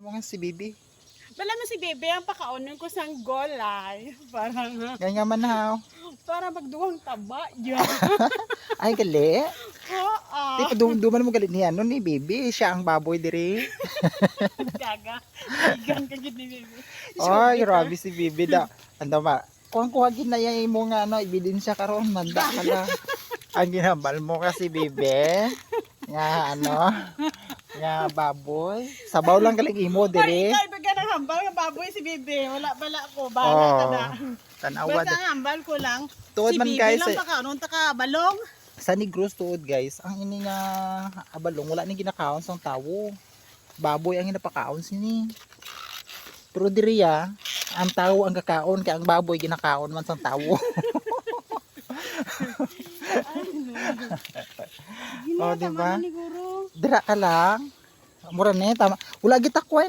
Mga si Bibi. Wala mo si Bebe, ang pakaunin ko sang golay. Parang, Ganyan man ha. para magduwang taba yan. Ay, gali. Oo. Di pa duman mo galit niya. Ano ni Bibi? Siya ang baboy diri. Gaga. Igan ka gid ni Bebe. Ay, grabe si Bibi da. Ano ba? Kuha ginayay mo nga ano, ebidensya karon manda ka na. Ang ginambal mo kasi Bibi. Nga ano, nga baboy. Sabaw lang galing imo Ay, diri. ikaw ibigay ng hambal ng baboy si Bebe. Wala ko. Bahala ka na. Tanawa Basta ang hambal ko lang. tuod Si man Bebe guys. lang pakaunon taka balong. Sa Negros tuod guys, ang ini nga abalong wala ning ginakaon sang tawo. Baboy ang ginapakaon sini. Pero diriya, ang tawo ang kakaon kay ang baboy ginakaon man sang tawo. Oh, diba? Tama na ni Guro. Dira ka lang. Mura ni tama. Wala gitakway